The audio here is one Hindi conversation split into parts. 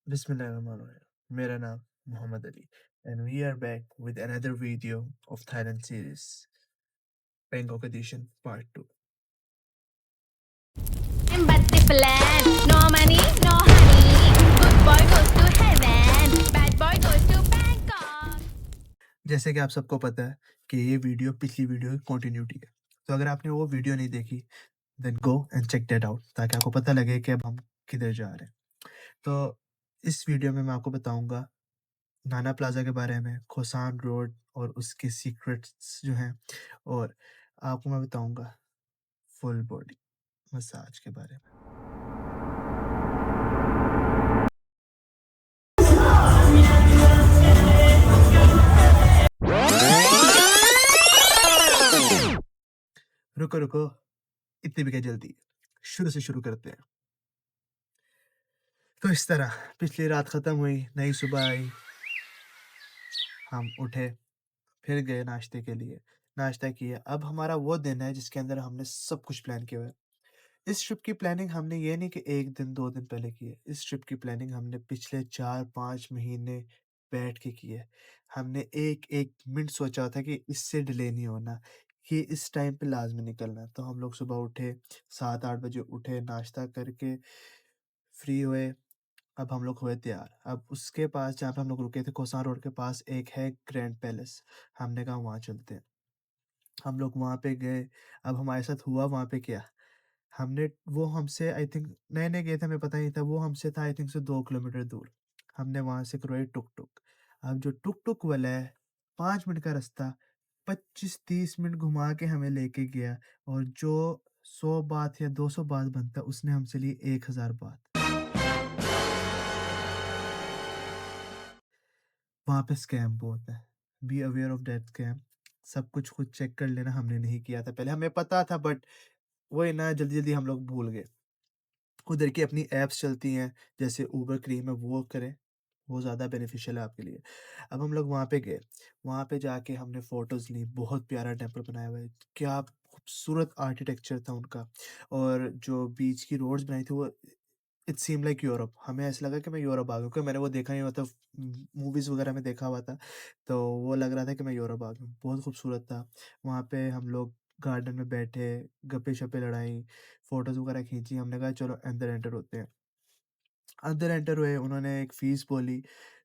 Bismillahirrahmanirrahim. मेरा नाम Mohammad Ali and we are back with another video of Thailand series Bangkok Edition Part 2. But the plan. No money, no honey. Good boy goes to heaven. Bad boy goes to Bangkok. जैसे कि आप सबको पता है कि ये वीडियो पिछली वीडियो की कंटिन्यूटी है। तो अगर आपने वो वीडियो नहीं देखी then go and check that out ताकि आपको पता लगे कि अब हम किधर जा रहे हैं। तो इस वीडियो में मैं आपको बताऊंगा नाना प्लाजा के बारे में, खोसान रोड और उसके सीक्रेट्स जो हैं, और आपको मैं बताऊंगा फुल बॉडी मसाज के बारे में। रुको रुको, इतनी भी क्या जल्दी, शुरू से शुरू करते हैं। तो इस तरह पिछली रात खत्म हुई, नई सुबह आई, हम उठे, फिर गए नाश्ते के लिए, नाश्ता किया। अब हमारा वो दिन है जिसके अंदर हमने सब कुछ प्लान किया हुआ है। इस ट्रिप की प्लानिंग हमने ये नहीं कि 1 दिन 2 दिन पहले की है। इस ट्रिप की प्लानिंग हमने पिछले 4-5 महीने बैठ के की है। हमने एक-एक मिनट सोचा था कि इससे डिले नहीं होना, कि इस टाइम पे लाज़मी निकलना है। तो हम लोग सुबह उठे, 7-8 बजे उठे, नाश्ता करके फ्री हुए। अब हम लोग हुए तैयार। अब उसके पास जहाँ पे हम लोग रुके थे कोसार रोड के पास एक है ग्रैंड पैलेस। हमने कहा वहाँ चलते हैं। हम लोग वहाँ पे गए। अब हमारे साथ हुआ वहाँ पे क्या, हमने वो हमसे आई थिंक नए-नए गए थे, हमें पता नहीं था। वो हमसे था आई थिंक से 2 किलोमीटर दूर। हमने वहाँ से करवाई टुक-टुक। अब जो टुक-टुक वाला है 5 मिनट का रास्ता 25-30 मिनट घुमा के हमें लेके गया, और जो 100 बात या 200 बात बनता उसने हमसे ली 1000 बात। वहाँ पे स्कैम बहुत है। Be aware of that scam. सब कुछ खुद चेक कर लेना, हमने नहीं किया था पहले, हमें पता था बट वही ना, जल्दी-जल्दी हम लोग भूल गए। उधर की अपनी ऐप्स चलती हैं, जैसे उबर, क्रीम है, वो करें, वो ज़्यादा बेनिफिशियल है आपके लिए। अब हम लोग वहाँ पे गए, वहाँ पे जाके हमने फ़ोटोज़ ली, बहुत प्यारा टेंपल बनाया हुआ है, क्या खूबसूरत आर्किटेक्चर था उनका, और जो बीच की रोड्स बनाई थी वो इट सीम्ड लाइक यूरोप। हमें ऐसा लगा कि मैं यूरोप आ गया हूँ, क्योंकि मैंने वो देखा ही हुआ था, मूवीज़ वगैरह में देखा हुआ था, तो वो लग रहा था कि मैं यूरोप आ गया हूँ, बहुत खूबसूरत था। वहाँ पे हम लोग गार्डन में बैठे, गप्पे-शप्पे लड़ाई, फ़ोटोज़ वगैरह खींची, हमने कहा चलो अंदर एंटर होते हैं। अंदर एंटर हुए, उन्होंने एक फ़ीस बोली,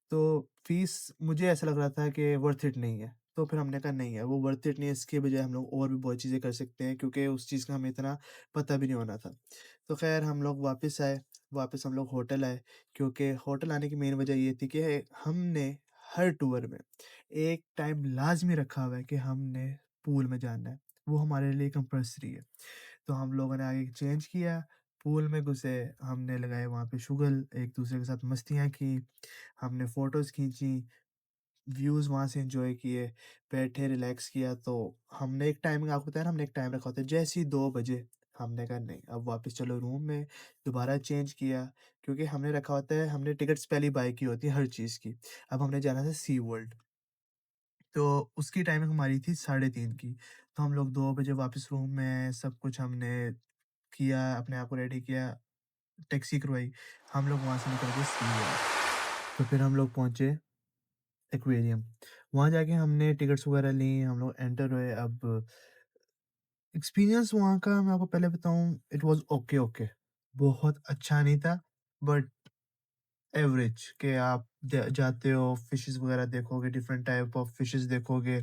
तो फ़ीस मुझे ऐसा लग रहा था कि वर्थ इट नहीं है, तो फिर हमने कहा नहीं है, वो वर्थ इट नहीं है, इसके बजाय हम लोग और भी बहुत चीज़ें कर सकते हैं, क्योंकि उस चीज़ का हमें इतना पता भी नहीं होना था। तो ख़ैर हम लोग वापस आए, वापस हम लोग होटल आए, क्योंकि होटल आने की मेन वजह ये थी कि हमने हर टूर में एक टाइम लाज़मी रखा हुआ है कि हमने पूल में जाना है, वो हमारे लिए कंपल्सरी है। तो हम लोगों ने आगे चेंज किया, पूल में घुसे, हमने लगाए वहाँ पे शुगल, एक-दूसरे के साथ मस्तियाँ की, हमने फ़ोटोज़ खींची, व्यूज़ वहाँ से एन्जॉय किए, बैठे रिलैक्स किया। तो हमने एक टाइमिंग, आपको बताया ना, हमने एक टाइम रखा होता है, जैसे ही 2 बजे हमने कहा नहीं, अब वापस चलो रूम में, दोबारा चेंज किया, क्योंकि हमने रखा होता है, हमने टिकट्स पहले ही बाय की होती है हर चीज़ की। अब हमने जाना था सी वर्ल्ड, तो उसकी टाइमिंग हमारी थी 3:30 की। तो हम लोग 2 बजे वापस रूम में आए, सब कुछ हमने किया, अपने आप को रेडी किया, टैक्सी करवाई, हम लोग वहाँ से निकल गए सी वर्ल्ड। तो फिर हम लोग पहुँचे एक्वेरियम, वहाँ जाके हमने टिकट्स वगैरह ली, हम लोग एंटर हुए। अब एक्सपीरियंस वहाँ का मैं आपको पहले बताऊँ, इट वाज़ ओके, ओके। बहुत अच्छा नहीं था, बट एवरेज, कि आप ज जाते हो, फिशेज़ वगैरह देखोगे, डिफरेंट टाइप ऑफ फिशेज़ देखोगे,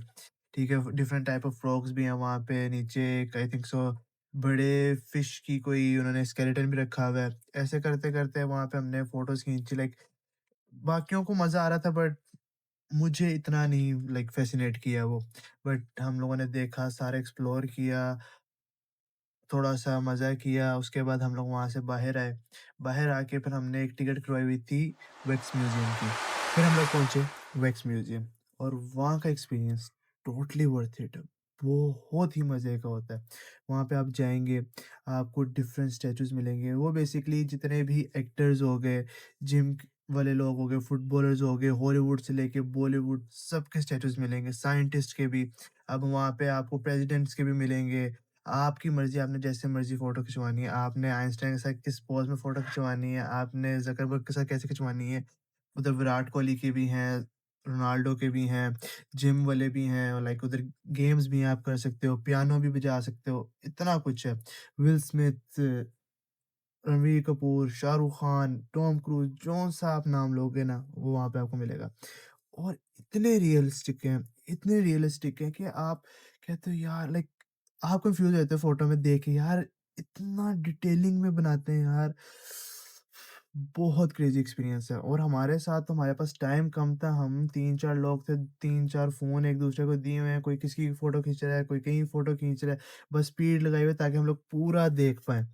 ठीक है? डिफरेंट टाइप ऑफ फ्रॉग्स भी हैं वहाँ पे, नीचे एक आई थिंक सो बड़े फिश की कोई उन्होंने स्केलेटन भी रखा हुआ है। ऐसे करते-करते वहाँ पे हमने फ़ोटोज़ खींची, लाइक बाकियों को मज़ा आ रहा था, बट मुझे इतना नहीं लाइक फ़ैसिनेट किया वो। बट हम लोगों ने देखा, सारा एक्सप्लोर किया, थोड़ा-सा मज़ा किया, उसके बाद हम लोग वहाँ से बाहर आए। बाहर आके फिर हमने एक टिकट करवाई हुई थी वैक्स म्यूज़ियम की। फिर हम लोग पहुँचे वैक्स म्यूज़ियम, और वहाँ का एक्सपीरियंस टोटली वर्थ इट है। बहुत ही मज़े का होता है। वहाँ पे आप जाएँगे, आपको डिफरेंट स्टैचूज़ मिलेंगे। वो बेसिकली जितने भी एक्टर्स हो गए, जिम वाले लोग हो गए, फुटबॉलर्स हो गए, हॉलीवुड से लेके बॉलीवुड, सबके स्टैचूज़ मिलेंगे, साइंटिस्ट के भी। अब वहाँ पे आपको प्रेज़िडेंट्स के भी मिलेंगे, आपकी मर्ज़ी, आपने जैसे मर्ज़ी फ़ोटो खिंचवानी है, आपने आइंस्टाइन के साथ किस पोज़ में फ़ोटो खिंचवानी है, आपने ज़करबर्ग के साथ कैसे खिंचवानी है। उधर विराट कोहली के भी हैं, रोनाल्डो के भी हैं, जिम वाले भी हैं और लाइक उधर गेम्स भी हैं, आप कर सकते हो, पियानो भी बजा सकते हो, इतना कुछ है। Will Smith, Ranveer Kapoor, Shahrukh Khan, Tom Cruise, जौन-सा आप नाम लोगे ना, वो वहाँ पे आपको मिलेगा। और इतने रियलिस्टिक हैं कि आप कहते हो यार लाइक आप कन्फ्यूज़ हो जाते हो फ़ोटो में देख के यार इतना डिटेलिंग में बनाते हैं यार। बहुत क्रेज़ी एक्सपीरियंस है और हमारे साथ तो हमारे पास टाइम कम था, हम 3-4 लोग थे, 3-4 फ़ोन एक-दूसरे को दिए हुए हैं, कोई किसी की फ़ोटो खींच रहा है, कोई कहीं फ़ोटो खींच रहा है, बस स्पीड लगाई हुई है ताकि हम लोग पूरा देख पाएँ।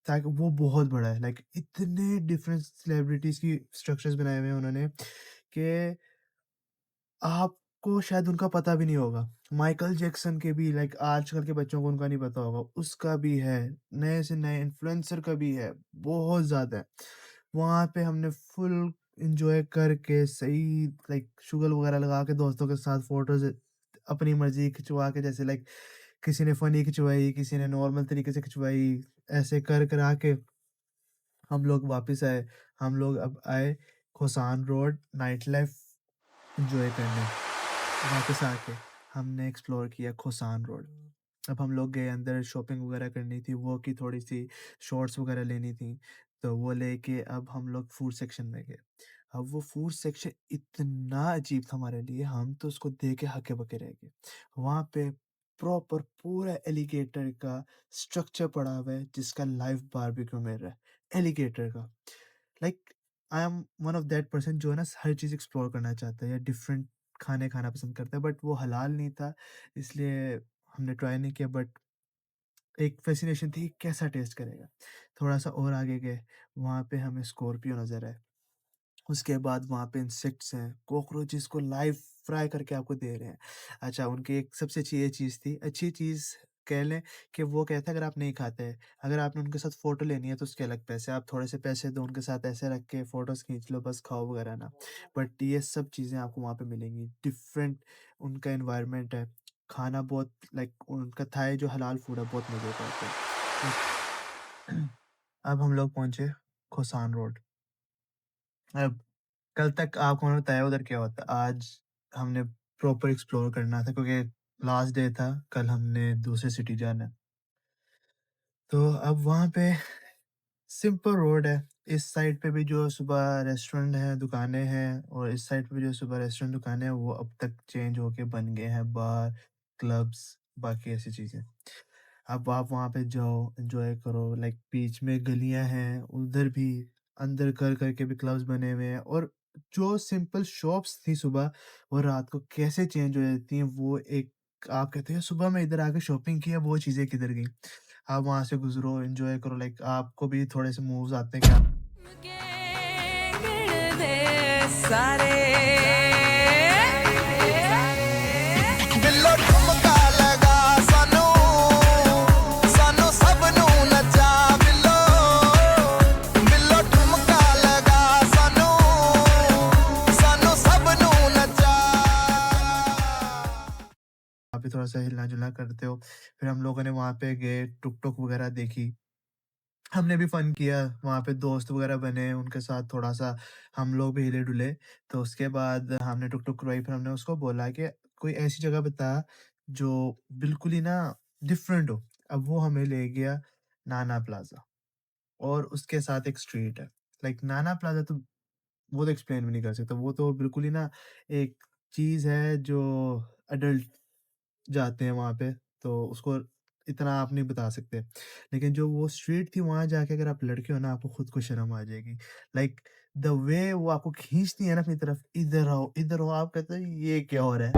ताकि वो बहुत बड़ा है, लाइक इतने डिफरेंट सेलिब्रिटीज़ की स्ट्रक्चर्स बनाए हुए हैं उन्होंने कि आपको शायद उनका पता भी नहीं होगा। माइकल जैक्सन के भी लाइक आजकल के बच्चों को उनका नहीं पता होगा, उसका भी है, नए से नए इन्फ्लुएंसर का भी है, बहुत ज़्यादा है। वहाँ पे हमने फुल एन्जॉय करके सही लाइक शुगल वगैरह लगा के दोस्तों के साथ फ़ोटोज़ अपनी मर्ज़ी खिंचवा के जैसे लाइक किसी ने फ़नी खिंचवाई, किसी ने नॉर्मल तरीके से खिंचवाई, ऐसे कर करा के हम लोग वापस आए। हम लोग अब आए खोसान रोड नाइट लाइफ़ एन्जॉय करने। वापस आके हमने एक्सप्लोर किया खोसान रोड। अब हम लोग गए अंदर शॉपिंग वगैरह करनी थी, वो की थोड़ी-सी शॉर्ट्स वगैरह लेनी थी, तो वो लेके अब हम लोग फूड सेक्शन में गए। अब वो फूड सेक्शन इतना अजीब था हमारे लिए, हम तो उसको देख के हक्के-बक्के रह गए। वहाँ पे प्रॉपर पूरा एलिगेटर का स्ट्रक्चर पड़ा हुआ है, जिसका लाइव बारबेक्यू मिल रहा है, एलिगेटर का। Like I am one of that person जो है ना हर चीज़ एक्सप्लोर करना चाहता है या डिफरेंट खाने खाना पसंद करता है, बट वो हलाल नहीं था, इसलिए हमने ट्राई नहीं किया, बट एक फ़ैसिनेशन थी कैसा टेस्ट करेगा। थोड़ा-सा और आगे गए, वहाँ पे हमें स्कॉर्पियो नज़र आए। उसके बाद वहाँ पे इंसेक्ट्स हैं, कॉकरोचेस को लाइव फ्राई करके आपको दे रहे हैं। अच्छा, उनकी एक सबसे अच्छी ये चीज़ थी, अच्छी चीज़ कह लें कि वो कहते हैं अगर आप नहीं खाते हैं, अगर आपने उनके साथ फ़ोटो लेनी है तो उसके अलग पैसे, आप थोड़े से पैसे दो उनके साथ ऐसे रख के फ़ोटोज़ खींच लो बस खाओ वगैरह ना। बट ये सब चीज़ें आपको वहाँ पे मिलेंगी, डिफरेंट उनका एनवायरनमेंट है, खाना बहुत लाइक उनका थाई जो हलाल फूड है बहुत मज़े का होता है। अब हम लोग पहुँचे खोसान रोड। अब कल तक आपको मैंने बताया उधर क्या होता है। आज हमने प्रॉपर एक्सप्लोर करना था क्योंकि लास्ट डे था, कल हमने दूसरी सिटी जाना है। तो अब वहाँ पे सिंपल रोड है। इस साइड पे भी जो सुबह रेस्टोरेंट हैं, दुकानें हैं और इस साइड पे भी जो सुबह रेस्टोरेंट, दुकानें हैं, वो अब तक चेंज होके बन गए हैं बार, क्लब्स, बाकी ऐसी चीज़ें। अब आप वहाँ पे जाओ, एन्जॉय करो, लाइक बीच में गलियाँ हैं, उधर भी अंदर कर के भी क्लब्स बने हुए हैं और जो सिंपल शॉप्स थी सुबह, वो रात को कैसे चेंज हो जाती हैं, वो एक आप कहते हैं सुबह मैं इधर आके शॉपिंग किया, वो चीज़ें किधर गईं? आप वहाँ से गुज़रो, एन्जॉय करो, लाइक आपको भी थोड़े से मूव्स आते हैं कि आप सारे ਬਿੱਲੋ ਠੁਮਕਾ ਲਗਾ ਸਾਨੂੰ ਸਭ ਨੂੰ ਨਚਾ ਬਿੱਲੋ ਬਿੱਲੋ ਠੁਮਕਾ ਲਗਾ ਸਾਨੂੰ ਸਭ ਨੂੰ ਨਚਾ आप भी थोड़ा-सा हिलना-जुलना करते हो। फिर हम लोगों ने वहाँ पे गए, टुक-टुक वगैरह देखी। हमने भी फ़न किया, वहाँ पे दोस्त वगैरह बने, उनके साथ थोड़ा-सा हम लोग भी हिले-डुले। तो उसके बाद हमने टुक-टुक करवाई, फिर हमने उसको बोला कि कोई ऐसी जगह बता, जो बिल्कुल ही ना डिफरेंट हो। अब वो हमें ले गया नाना प्लाज़ा और उसके साथ एक स्ट्रीट है। लाइक नाना प्लाज़ा तो वो तो एक्सप्लेन भी नहीं कर सकता, वो तो बिल्कुल ही ना एक चीज़ है जो एडल्ट जाते हैं वहाँ पे, तो उसको इतना आप नहीं बता सकते। लेकिन जो वो स्ट्रीट थी वहाँ जाके अगर आप लड़के हो ना, आपको खुद को शर्म आ जाएगी। लाइक द वे वो आपको खींचती है ना अपनी तरफ, इधर आओ, आप कहते हो ये क्या हो रहा है?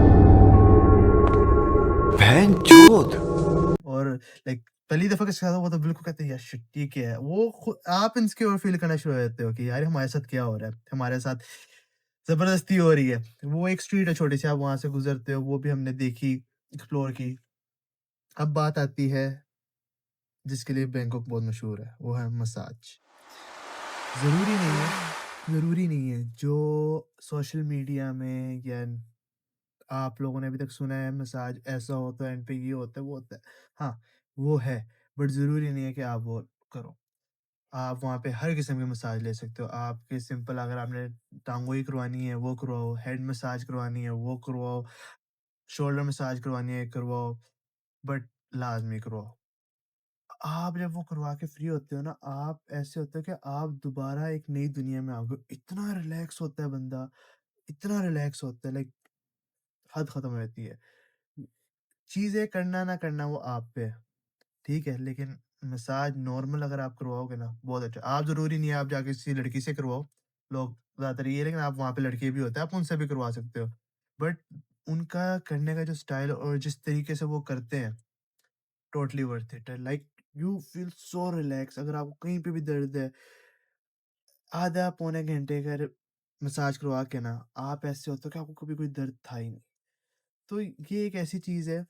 और लाइक पहली दफ़ा किसी के साथ हुआ तो बिल्कुल कहते हैं यार शिट ये क्या है? वो आप इनसिक्योर फ़ील करना शुरू हो जाते हो कि यार हमारे साथ क्या हो रहा है? हमारे साथ ज़बरदस्ती हो रही है। वो एक स्ट्रीट है छोटी-सी, आप वहाँ से गुज़रते हो, वो भी हमने देखी, एक्सप्लोर की। अब बात आती है जिसके लिए बैंकॉक बहुत मशहूर है, वो है मसाज। ज़रूरी नहीं है ज़रूरी नहीं है जो सोशल मीडिया में या आप लोगों ने अभी तक सुना है मसाज ऐसा होता है, एंड पे ये होता है, वो होता है। हाँ, वो है, बट ज़रूरी नहीं है कि आप वो करो। आप वहाँ पे हर किस्म की मसाज ले सकते हो। आपके सिंपल अगर आपने टाँगों की करवानी है, वो करवाओ, हेड मसाज करवानी है, वो करवाओ, शोल्डर मसाज करवानी है, करवाओ, बट लाज़मी करवाओ। आप जब वो करवा के फ्री होते हो ना, आप ऐसे होते हो कि आप दोबारा एक नई दुनिया में आ गए हो। इतना रिलैक्स होता है बंदा, इतना रिलैक्स होता है, लाइक हद खत्म हो जाती है। चीज़ें करना ना करना वो आप पे है, ठीक है? लेकिन मसाज नॉर्मल अगर आप करवाओगे ना, बहुत अच्छा। आप ज़रूरी नहीं है आप जाके किसी लड़की से करवाओ, लोग ज़्यादातर ये है, लेकिन आप वहाँ पे लड़के भी होते हैं, आप उनसे भी करवा सकते हो। बट उनका करने का जो स्टाइल और जिस तरीके से वो करते हैं, टोटली वर्थ इट है। Like you feel so relax. अगर आपको कहीं पे भी दर्द है, आधा पौने घंटे का मसाज करवा के ना, आप ऐसे होते हो कि आपको कभी कोई दर्द था ही नहीं। तो ये एक ऐसी चीज़ है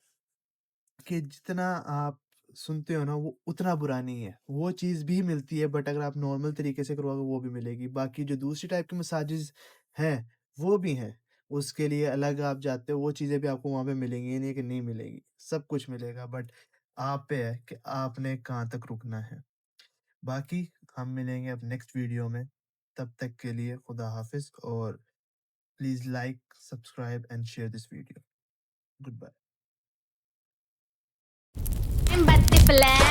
कि जितना आप सुनते हो ना, वो उतना बुरा नहीं है। वो चीज़ भी मिलती है, बट अगर आप नॉर्मल तरीके से करवाओगे वो भी मिलेगी। बाकी जो दूसरी टाइप की मसाजेज़ हैं, वो भी हैं। उसके लिए अलग आप जाते हो, वो चीज़ें भी आपको वहाँ पे मिलेंगी, ये नहीं है कि नहीं मिलेगी। सब कुछ मिलेगा, बट आप पे है कि आपने कहाँ तक रुकना है। बाकी हम मिलेंगे अब नेक्स्ट वीडियो में। तब तक के लिए खुदा हाफ़िज़, और please like, subscribe and share this video. Goodbye. I'm but the flag.